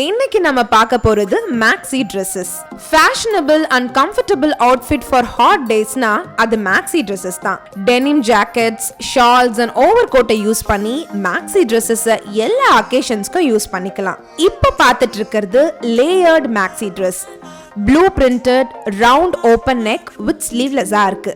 இன்னைக்கு நம்ம பார்க்க போறது Maxi dresses. Fashionable and comfortable outfit for hot daysனா அது Maxi dresses தான். Denim jackets, shawls and overcoat use பண்ணி Maxi dresses எல்லா occasions-க்கும் யூஸ் பண்ணிக்கலாம். இப்போ பார்த்துட்டு இருக்கிறது layered Maxi dress. Blue printed round open neck with sleeveless-ஆ இருக்கு.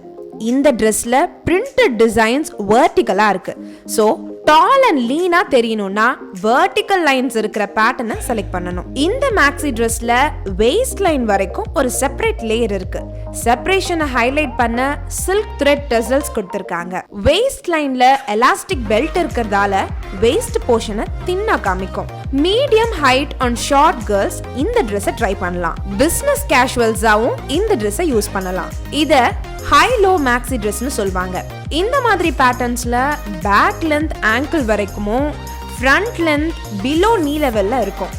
இந்த ட்ரெஸ்ல printed designs vertical-ஆ இருக்கு. So tall and lean-ஆ தெரியணும்னா vertical lines இருக்கிற பேட்டர்னை செலக்ட் பண்ணணும். இந்த Maxi dressல waist line வரைக்கும் ஒரு செப்பரேட் லேயர் இருக்கு. செப்பரேஷனை ஹைலைட் பண்ண silk thread tassels கொடுத்திருக்காங்க. waist lineல elastic belt இருக்கிறதால waist portion-ஐ தின்னா காமிக்கும். Medium height and short girls இந்த ட்ரெஸ்ஸை ட்ரை பண்ணலாம். பிசினஸ் கேஷுவல்ஸாவும் இந்த ட்ரெஸ்ஸை யூஸ் பண்ணலாம். இத ஹை லோ மேக்ஸி ட்ரெஸ்னு சொல்வாங்க. இந்த மாதிரி பேட்டர்ன்ஸ்ல பேக் லென்த் ஆங்கிள் வரைக்கும் ஃப்ரண்ட் லென்த் பிலோ நீ லெவல்ல இருக்கும்.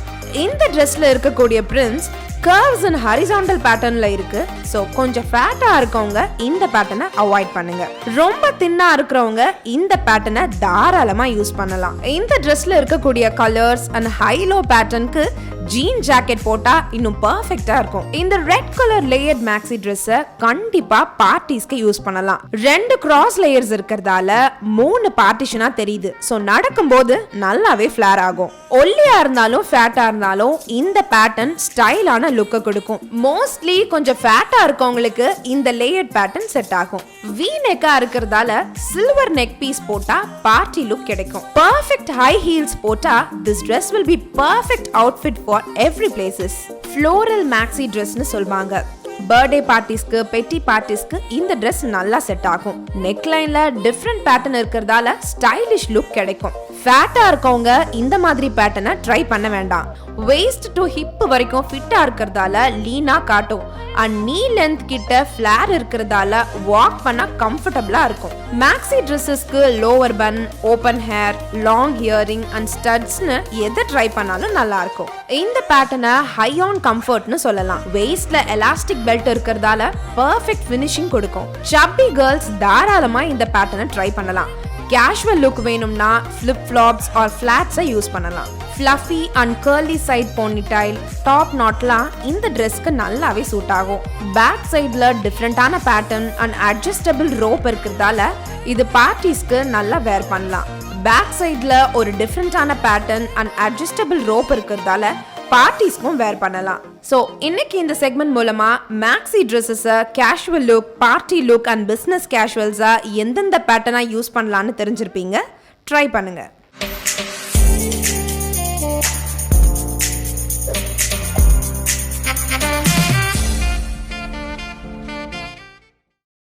இந்த ட்ரெஸ்ல இருக்கக்கூடிய பிரிண்ட்ஸ் curves and horizontal patternல இருக்கு. சோ கொஞ்சம் ஃபேட்டா இருக்கவங்க இந்த பேட்டர்னை அவாய்ட் பண்ணுங்க. ரொம்ப தின்னா இருக்கிறவங்க இந்த பேட்டர்னை தாராளமா யூஸ் பண்ணலாம். இந்த ட்ரெஸ்ல இருக்கக்கூடிய கலர்ஸ் அண்ட் ஹை லோ பேட்டர்னுக்கு ஜீன் ஜாக்கெட் போட்டா இன்னும் பெர்ஃபெக்ட்டா இருக்கும். இந்த ரெட் கலர் லேயர்ட் மேக்ஸி ட்ரெஸ்ஸை கண்டிப்பா பார்ட்டிஸ்க்கு யூஸ் பண்ணலாம். ரெண்டு கிராஸ் லேயர்ஸ் இருக்கிறதால 3 பார்ட்டிஷனா தெரியுது. சோ நடக்கும்போது நல்லாவே ஃபிளேர் ஆகும். ஒல்லியா இருந்தாலும் ஃபேட்டா இருந்தாலும் இந்த பேட்டர்ன் ஸ்டைலான லுக்க கொடுக்கும். மோஸ்ட்லி கொஞ்சம் ஃபேட்டா இருக்கவங்களுக்கு இந்த லேயர்ட் பேட்டர்ன் செட் ஆகும். வி நெக்கா இருக்கிறதால சில்வர் நெக் பீஸ் போட்டா பார்ட்டி லுக் கிடைக்கும். பெர்ஃபெக்ட் ஹை ஹீல்ஸ் போட்டா this dress will be perfect outfit for every places. Floral maxi dress னு சொல்வாங்க. பர்த்டே பார்ட்டிஸ்க்கு பெட்டி பார்ட்டிஸ்க்கு இந்த ட்ரெஸ் நல்லா செட் ஆகும். நெக் லைன்ல டிஃபரண்ட் பேட்டர்ன் இருக்கிறதால ஸ்டைலிஷ் லுக் கிடைக்கும். ஃபேட்டா இருக்கவங்க இந்த மாதிரி பேட்டர்னை ட்ரை பண்ண வேண்டாம். வேஸ்ட் டு ஹிப் வரைக்கும் ஃபிட்டா இருக்கிறதால லீனா காட்டும். அண்ட் நீ லென்த் கிட்ட ஃபிளேர் இருக்கிறதால வாக் பண்ண கம்ஃபர்டபிளா இருக்கும். மேக்ஸி ட்ரெஸ்ஸஸ்க்கு lower bun, open hair, long earring and ஸ்டட்ஸ்னு எதை ட்ரை பண்ணாலும் நல்லா இருக்கும். இந்த பேட்டர்னை ஹை ஆன் கம்ஃபர்ட்னு சொல்லலாம். வேஸ்ட்ல எலாஸ்டிக் பெல்ட் இருக்கிறதால பெர்ஃபெக்ட் ஃபினிஷிங் கொடுக்கும். சப்பி கேர்ள்ஸ் தாராளமா இந்த பேட்டர்னை ட்ரை பண்ணலாம். கேஷுவல் லுக் வேணும்னா flip flops or flats use பண்ணலாம். fluffy and curly side ponytail, top knotலாம் இந்த ட்ரெஸ்க்கு நல்லாவே சூட் ஆகும். பேக் சைடுல டிஃபரெண்டான பேட்டர்ன் அண்ட் அட்ஜஸ்டபிள் ரோப் இருக்கிறதால இது பார்ட்டிஸ்க்கு நல்லா வேர் பண்ணலாம். பேக் சைடுல ஒரு டிஃபரெண்டான பேட்டர்ன் அண்ட் அட்ஜஸ்டபிள் ரோப் இருக்கிறதால பார்ட்டிஸ்க்கும் வேர் பண்ணலாம். ஸோ இன்னைக்கு இந்த செக்மெண்ட் மூலமா maxi ட்ரெஸ்ஸஸை casual look, party look and business கேஷுவல்ஸா எந்தெந்த பேட்டர்னா யூஸ் பண்ணலான்னு தெரிஞ்சிருப்பீங்க. ட்ரை பண்ணுங்க.